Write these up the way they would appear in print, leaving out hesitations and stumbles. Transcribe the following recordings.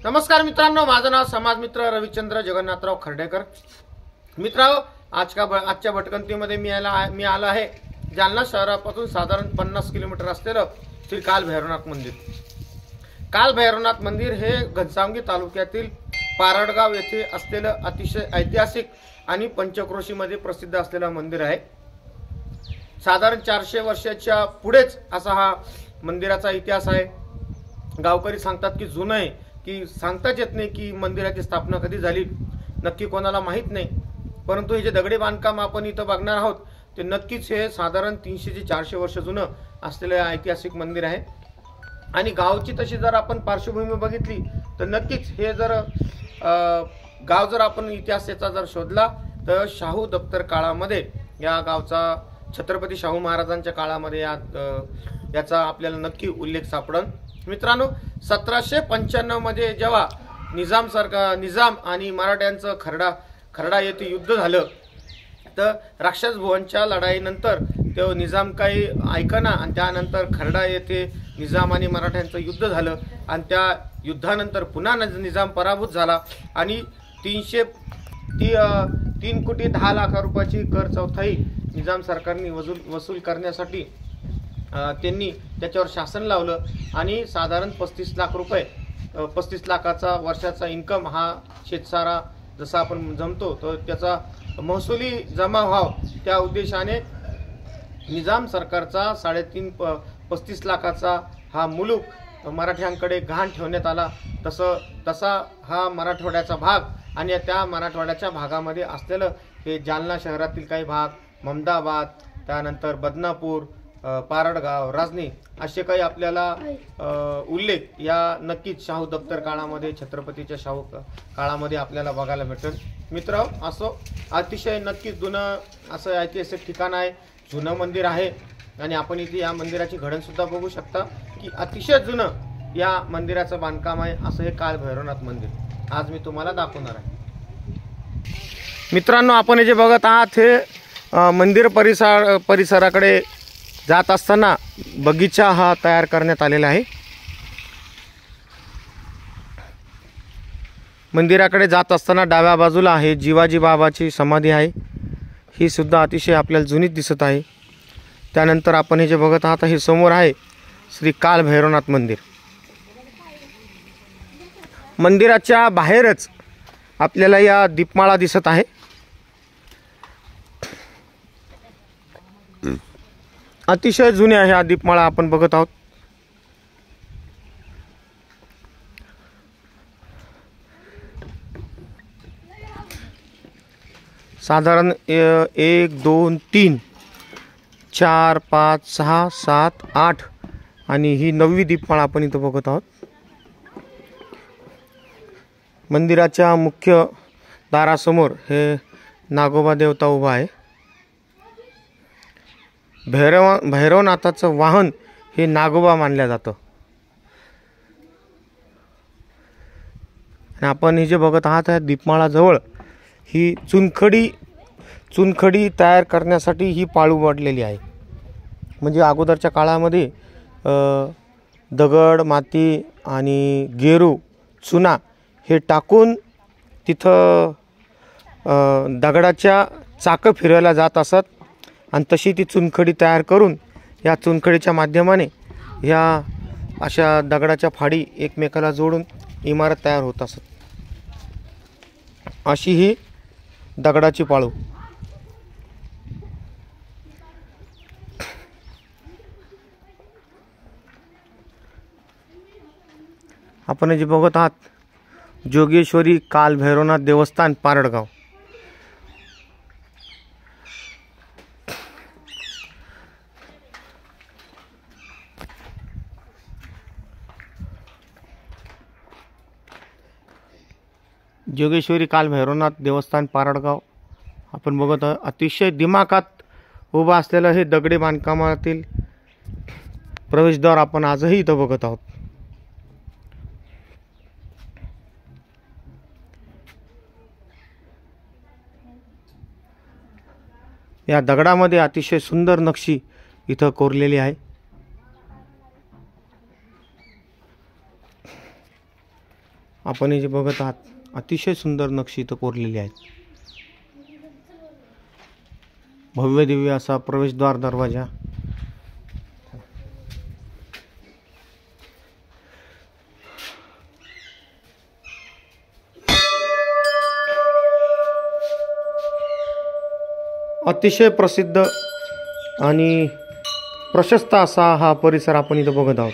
नमस्कार मित्रांनो, माझं नाव समाजमित्र रविचंद्र जगन्नाथराव खर्डेकर। मित्रांनो, आजच्या भटकंतीमध्ये मी आलो आहे जालना शहरापासून साधारण 50 किलोमीटर असलेलं श्री काल भैरवनाथ मंदिर। काल भैरवनाथ मंदिर हे घनसावंगी तालुक्यातील पारडगाव येथे असलेलं अतिशय ऐतिहासिक आणि पंचक्रोशीमध्ये प्रसिद्ध असलेलं मंदिर आहे। साधारण 400 वर्षाच्या पुढेच असा हा मंदिराचा इतिहास आहे। गावकरी सांगतात की जुनं आहे, की सांगताच येत नाही की मंदिराची स्थापना कधी झाली, नक्की कोणाला माहित नाही। परंतु हे जे दगडी बांधकाम आपण इथं बघणार आहोत ते नक्कीच हे साधारण 300 ते 400 वर्ष जुनं असलेलं ऐतिहासिक मंदिर आहे। आणि गावची तशी जर आपण पार्श्वभूमी बघितली तर नक्कीच हे जर गाव जर आपण इतिहासाचा जर शोधला तर शाहू दप्तर काळामध्ये या गावचा छत्रपती शाहू महाराजांच्या काळामध्ये याचा आपल्याला नक्की उल्लेख सापडन। मित्रांनो, 1795 मध्ये जेव्हा निजाम आणि मराठ्यांचं खरडा येथे युद्ध झालं तर राक्षस भुवनच्या लढाईनंतर तो निजाम काही ऐकना आणि त्यानंतर खरडा येथे निजाम आणि मराठ्यांचं युद्ध झालं आणि त्या युद्धानंतर पुन्हा निजाम पराभूत झाला आणि 3 कोटी 10 लाख रुपयाची कर चौथाई निजाम सरकारने वसूल करण्यासाठी त्यांनी त्याच्यावर शासन लावलं आणि साधारण 35 लाख रुपये 35 लाखाचा वर्षाचा इन्कम हा शेतसारा जसा आपण जमतो तर त्याचा महसुली जमा व्हावा त्या उद्देशाने निजाम सरकारचा 35 लाखाचा हा मुलूक मराठ्यांकडे गहाण ठेवण्यात आला। तसा हा मराठवाड्याचा भाग आणि त्या मराठवाड्याच्या भागामध्ये असलेलं हे जालना शहरातील काही भाग, ममदाबाद, त्यानंतर बदनापूर, पारडगाव, राजनी असे काही आपल्याला उल्लेख या नक्कीच शाहू दप्तर काळामध्ये छत्रपतीच्या शाहू काळामध्ये आपल्याला बघायला भेटेल। मित्र, असो अतिशय नक्कीच जुनं असं ऐतिहासिक ठिकाण आहे, जुनं मंदिर आहे आणि आपण इथे या मंदिराची घडण सुद्धा बघू शकता की अतिशय जुनं या मंदिराचं बांधकाम आहे। असं हे काल भैरवनाथ मंदिर आज मी तुम्हाला दाखवणार आहे। मित्रांनो, आपण हे जे बघत आहात हे मंदिर परिसराकडे जात असताना बगीचा हा तयार करण्यात आलेला आहे। मंदिराकडे जात असताना डाव्या बाजूला आहे जिवाजी बाबाची समाधी आहे, ही सुद्धा अतिशय आपल्याला जुनीच दिसत आहे। त्यानंतर आपण हे जे बघत आहात हे समोर आहे श्री काल भैरवनाथ मंदिर। मंदिराच्या बाहेरच आपल्याला या दीपमाळा दिसत आहे। अतिशय जुने आहे हा दीपमाळा आपण बघत आहोत। साधारण 1 2 3 4 5 6 7 8 आणि ही 9वी दीपमाळा आपण इथं बघत आहोत। मंदिराच्या मुख्य दारासमोर हे नागोबा देवता उभा आहे। भैरवनाथाचं वाहन हे नागोबा मानलं जातं। आणि आपण हे जे बघत आहात या दीपमाळाजवळ ही चुनखडी तयार करण्यासाठी ही पाळू वाढलेली आहे। म्हणजे अगोदरच्या काळामध्ये दगड, माती आणि गेरू, चुना हे टाकून तिथं दगडाच्या चाकं फिरवायला जात असत आणि तशी ती चुनखडी तयार करून या चुनखडीच्या माध्यमाने ह्या अशा दगडाच्या फाडी एकमेकाला जोडून इमारत तयार होत असत। अशी ही दगडाची पाळू। आपण जे बघत आहात जोगेश्वरी काल भैरवनाथ देवस्थान पारडगाव। जोगेश्वरी काल भैरवनाथ देवस्थान पारडगाव आपण बघत आहोत। अतिशय दिमाखात उभा असलेलं हे दगडी बांधकामातील प्रवेशद्वार आपण आजही इथं बघत आहोत। या दगडामध्ये अतिशय सुंदर नक्षी इथं कोरलेली आहे। आपण हे जे बघत आहात अतिशय सुंदर नक्षी इथं कोरलेली आहेत. भव्य दिव्य असा प्रवेशद्वार दरवाजा. अतिशय प्रसिद्ध आणि प्रशस्त असा हा परिसर आपण इथं बघत आहोत.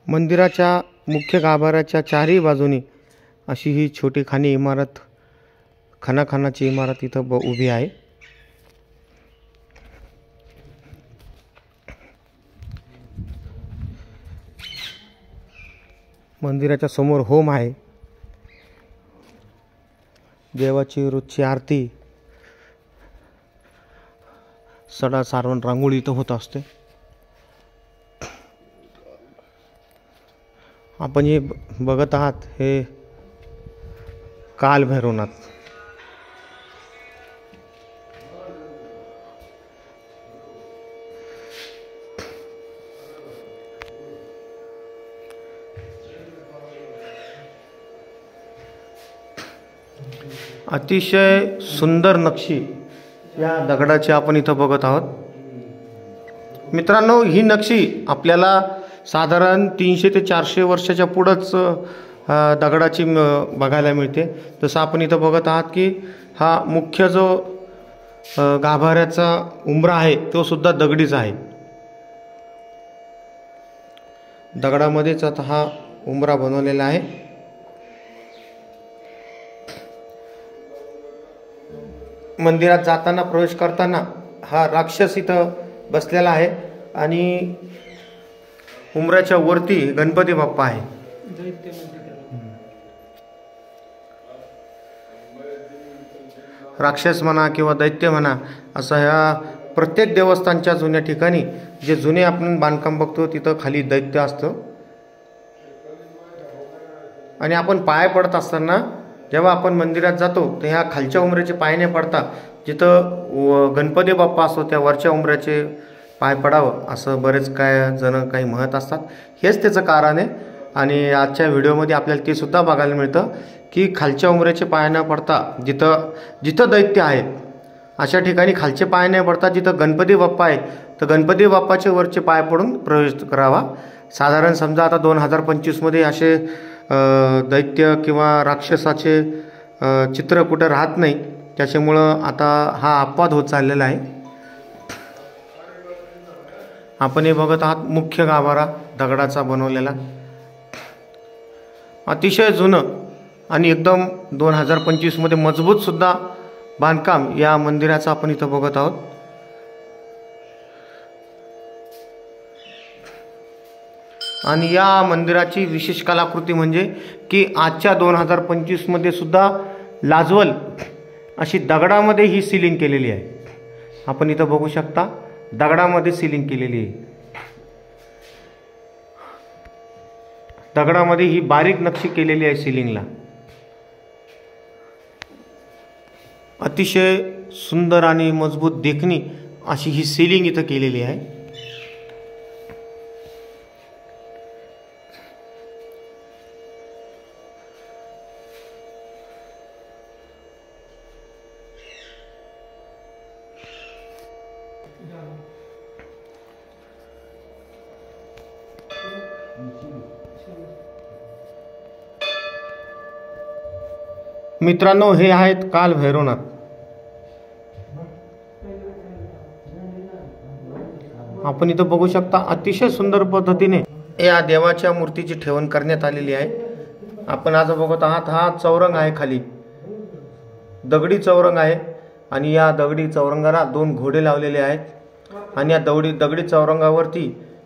मंदिराच्या मुख्य गाभाऱ्याच्या चारही बाजूनी अशी ही छोटी खानी इमारत, खानाखानाची इमारत इथं उभी आहे. मंदिराच्या समोर होम आहे. देवाची रोजची आरती, सडा सारवण रांगोळी इथं होत असते. आपण हे बघत आहात हे काल भैरवनाथ. अतिशय सुंदर नक्षी या दगडाची आपण इथं बघत आहोत. मित्रांनो, ही नक्षी आपल्याला साधारण 300 ते 400 वर्षाच्या पुढंच दगडाची बघायला मिळते. जसं आपण इथं बघत आहात की हा मुख्य जो गाभाऱ्याचा उंबरा आहे तो सुद्धा दगडीच आहे. दगडामध्येच आता हा उंबरा बनवलेला आहे. मंदिरात जाताना, प्रवेश करताना हा राक्षस इथं बसलेला आहे आणि उंबऱ्याच्या वरती गणपती बाप्पा आहे. राक्षस म्हणा किंवा दैत्य म्हणा, असं ह्या प्रत्येक देवस्थानच्या जुन्या ठिकाणी जे जुने आपण बांधकाम बघतो तिथं खाली दैत्य असतं. आणि आपण पाय पडत असताना जेव्हा आपण मंदिरात जातो तर ह्या खालच्या उंबऱ्याचे पाय नाही पडता, जिथं गणपती बाप्पा असतो त्या वरच्या उंबऱ्याचे पाय पडावं असं बरेच जण काही म्हणत असतात. हेच त्याचं कारण आहे. आणि आजच्या व्हिडिओमध्ये आपल्याला ते सुद्धा बघायला मिळतं की खालच्या उंबऱ्याचे पाय न पडता जिथं दैत्य आहेत अशा ठिकाणी खालचे पाय नाही पडता, जिथं गणपती बाप्पा आहे तर गणपती बाप्पाचे वरचे पाय पडून प्रवेश करावा. साधारण समजा आता 2025मध्ये असे दैत्य किंवा राक्षसाचे चित्र कुठं राहत नाही, त्याच्यामुळं आता हा अपवाद होत चाललेला आहे. आपण हे बघत आहात मुख्य गाभारा दगडाचा बनवलेला, अतिशय जुनं आणि एकदम 2025मध्ये मजबूत सुद्धा बांधकाम या मंदिराचं आपण इथं बघत आहोत. आणि या मंदिराची विशेष कलाकृती म्हणजे की आजच्या 2025मध्ये सुद्धा लाजवल अशी दगडामध्ये ही सिलिंग केलेली आहे. आपण इथं बघू शकता दगडामध्ये सिलिंग केलेली आहे. दगडामध्ये ही बारीक नक्षी केलेली आहे सिलिंगला. अतिशय सुंदर आणि मजबूत देखणी अशी ही सिलिंग इथं केलेली आहे. मित्रांनो, हे आहेत काल भैरवनाथ. आपण इथं बघू शकता अतिशय सुंदर पद्धतीने या देवाच्या मूर्तीची ठेवण करण्यात आलेली आहे. आपण आज बघत आहात हा चौरंग आहे, खाली दगडी चौरंग आहे आणि या दगडी चौरंगाला 2 घोडे लावलेले आहेत आणि या दगडी चौरंगावरती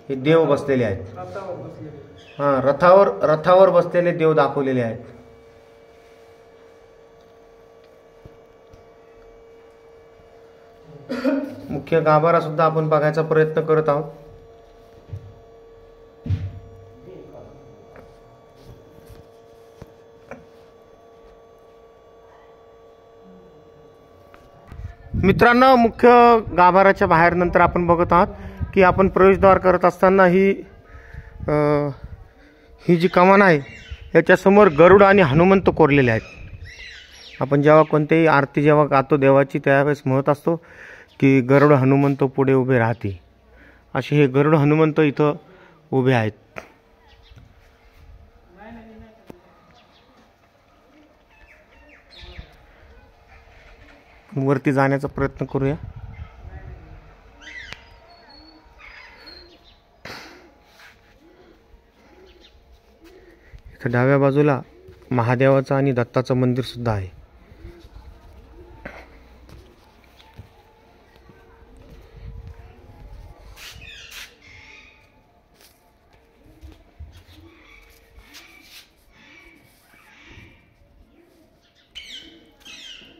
हे देव बसलेले आहेत. रथावर बसलेले देव दाखवलेले आहेत. मुख्य गाभारा सुद्धा आपण बघायचा प्रयत्न करत आहोत. मित्रांनो, मुख्य गाभाऱ्याच्या बाहेर नंतर आपण बघत आहात की आपण प्रवेशद्वार करत असताना ही जी कमान आहे याच्यासमोर गरुड आणि हनुमंत कोरलेले आहेत. आपण जेव्हा कोणतीही आरती जेव्हा गातो देवाची त्यावेळेस म्हणत असतो की गरुड हनुमंत पुढे उभे राहते. असे हे गरुड हनुमंत इथं उभे आहेत. वरती जाण्याचा प्रयत्न करूया. इथं डाव्या बाजूला महादेवाचं आणि दत्ताचं मंदिर सुद्धा आहे.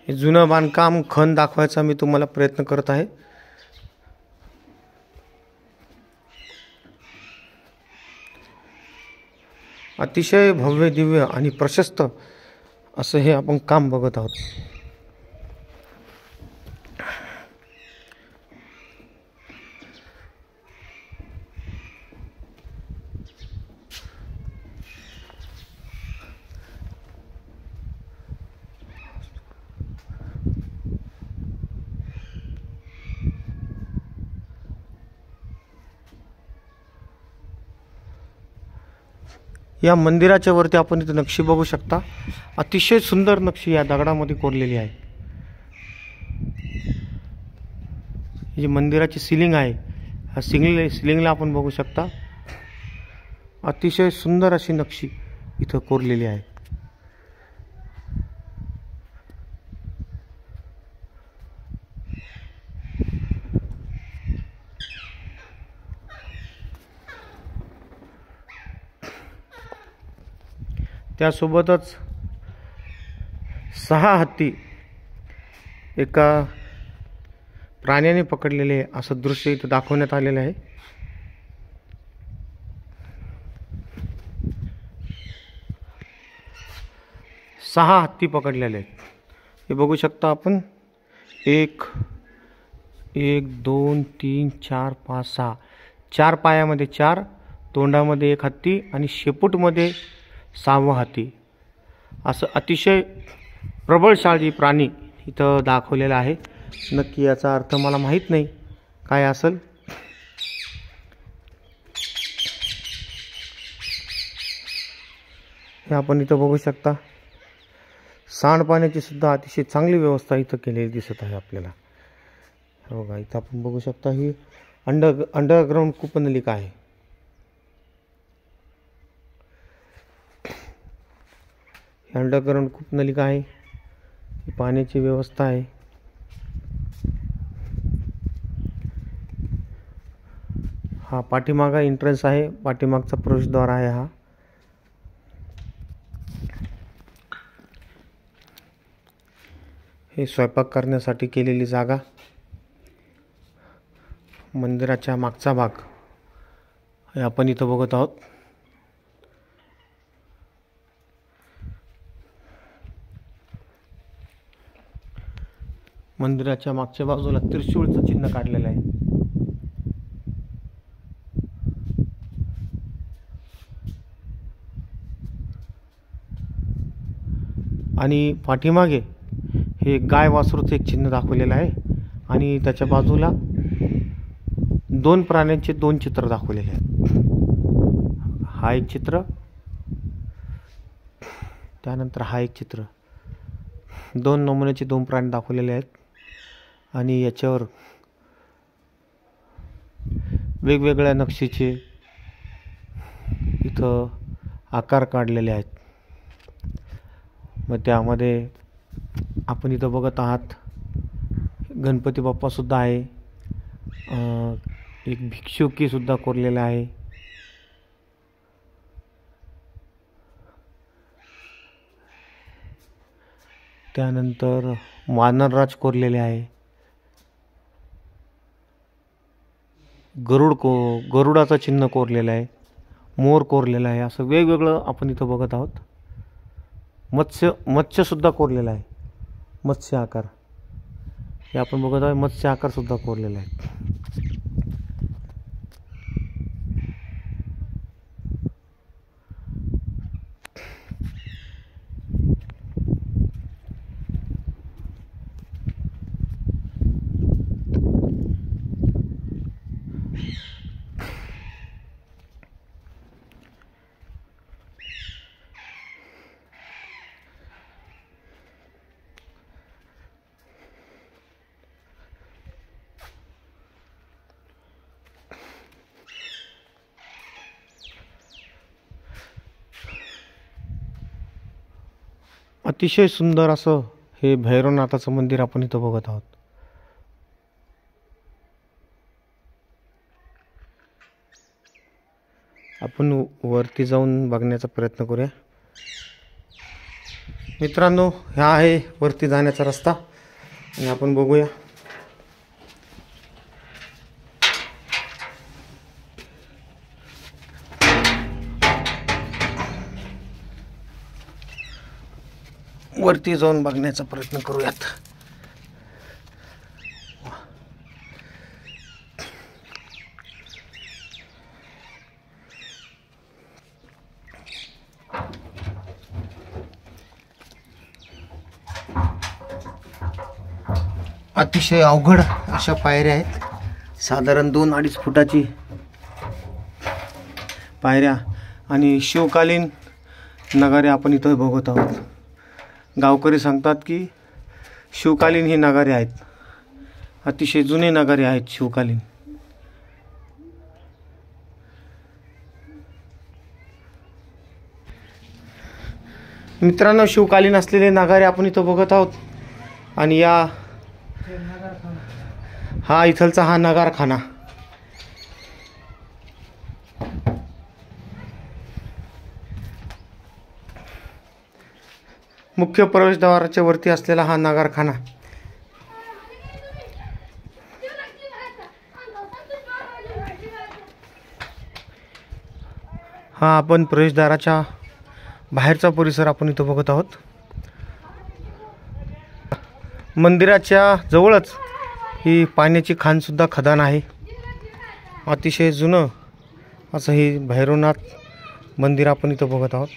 हे जुनं बांधकाम खण दाखवायचा मी तुम्हाला प्रयत्न करत आहे. अतिशय भव्य दिव्य आणि प्रशस्त असं हे आपण काम बघत आहोत. या मंदिराच्या वरती आपण इथे नक्षी बघू शकता. अतिशय सुंदर नक्षी या दगडामध्ये कोरलेली आहे. ही जी मंदिराची सिलिंग आहे ह्या सिलिंगला आपण बघू शकता. अतिशय सुंदर अशी नक्षी इथं कोरलेली आहे. त्यासोबतच 6 हत्ती एका प्राण्याने पकडलेले असं दृश्य इथं दाखवण्यात आलेलं आहे. सहा हत्ती पकडलेले आहेत. हे बघू शकता आपण. 1 2 3 4 5 6 4 पायामध्ये 4, तोंडामध्ये 1 हत्ती आणि शेपूटमध्ये 6वा हत्ती. असं अतिशय प्रबळशाली प्राणी इथं दाखवलेला आहे. नक्की याचा अर्थ मला माहीत नाही काय असेल. हे आपण इथं बघू शकता. सांडपाण्याची सुद्धा अतिशय चांगली व्यवस्था इथं केलेली दिसत आहे आपल्याला. बघा इथं आपण बघू शकता ही अंडरग्राउंड कूपनलिका आहे. अंडरग्राउंड कूपनलिका आहे. पाण्याची व्यवस्था आहे. हा पाठीमागा एंट्रन्स आहे. पाठीमागचा प्रवेशद्वार आहे हा. हे स्वयंपाक करण्यासाठी केलेली जागा. मंदिराच्या मागचा भाग हे आपण इथं बघत आहोत. मंदिराच्या मागच्या बाजूला त्रिशूळचं चिन्ह काढलेलं आहे. आणि पाठीमागे हे गाय वासरूचं एक चिन्ह दाखवलेलं आहे. आणि त्याच्या बाजूला 2 प्राण्यांचे 2 चित्र दाखवलेले आहेत. हा एक चित्र, त्यानंतर हा एक चित्र. 2 नमुन्याचे 2 प्राणी दाखवलेले आहेत. आणि याच्यावर वेगवेगळ्या नक्षीचे इथं आकार काढलेले आहेत. मग त्यामध्ये आपण इथं बघत आहात गणपती बाप्पा सुद्धा आहे. एक भिक्षुकी सुद्धा कोरलेला आहे. त्यानंतर वानरराज कोरलेले आहे. गरुडाचं चिन्ह कोरलेलं आहे. मोर कोरलेला आहे. असं वेगवेगळं आपण इथं बघत आहोत. मत्स्य सुद्धा कोरलेला आहे. मत्स्य आकार हे आपण बघत आहे मत्स्य आकार सुद्धा कोरलेले आहेत. अतिशय सुंदर असं हे भैरवनाथाचं मंदिर आपण इथं बघत आहोत. आपण वरती जाऊन बघण्याचा प्रयत्न करूया. मित्रांनो, हा आहे वरती जाण्याचा रस्ता आणि आपण बघूया. वरती जाऊन बघण्याचा प्रयत्न करूयात. अतिशय अवघड अशा पायऱ्या आहेत. साधारण 2-2.5 फुटाची पायऱ्या आणि शिवकालीन नगारे आपण इथं बघत आहोत. गावकरी सांगतात की शिवकालीन ही नगारे आहेत. अतिशय जुने नगारे आहेत शिवकालीन. मित्रांनो, शिवकालीन असलेले नगारे आपण इथं बघत आहोत. आणि हा इथलचा हा नगारखाना. मुख्य प्रवेशद्वाराच्या वरती असलेला हा नगारखाना. हा आपण प्रवेशद्वाराच्या बाहेरचा परिसर आपण इथं बघत आहोत. मंदिराच्या जवळच ही पाण्याची खाण सुद्धा खदान आहे. अतिशय जुनं असं हे भैरवनाथ मंदिर आपण इथं बघत आहोत.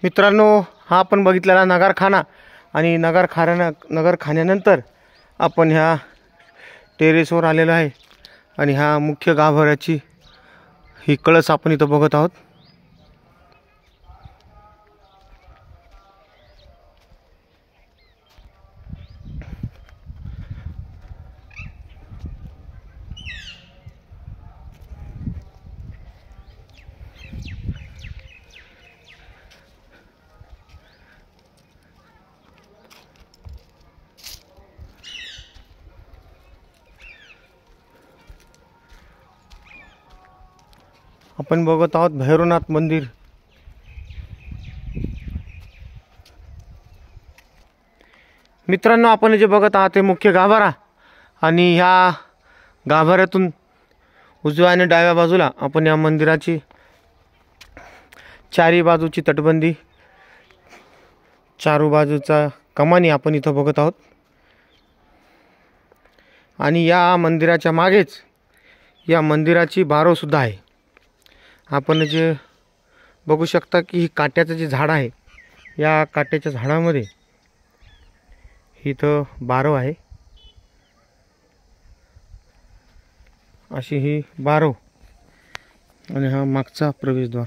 मित्रांनो, हा आपण बघितलेला नगारखाना आणि नगरखान्यानंतर आपण ह्या टेरेसवर आलेलो आहे. आणि ह्या मुख्य गाभाऱ्याची ही कळस आपण इथं बघत आहोत. आपण बघत आहोत भैरवनाथ मंदिर. मित्रांनो, आपण जे बघत आहात ते मुख्य गाभारा. आणि ह्या गाभाऱ्यातून उजव्या आणि डाव्या बाजूला आपण या मंदिराची चारी बाजूची तटबंदी, चारू बाजूचा कमानी आपण इथं बघत आहोत. आणि या मंदिराच्या मागेच या मंदिराची बारव सुद्धा आहे. आपण जे बघू शकता की ही काट्याचं जे झाड आहे, या काट्याच्या झाडामध्ये इथं बारव आहे. अशी ही बारव आणि हा मागचा प्रवेशद्वार.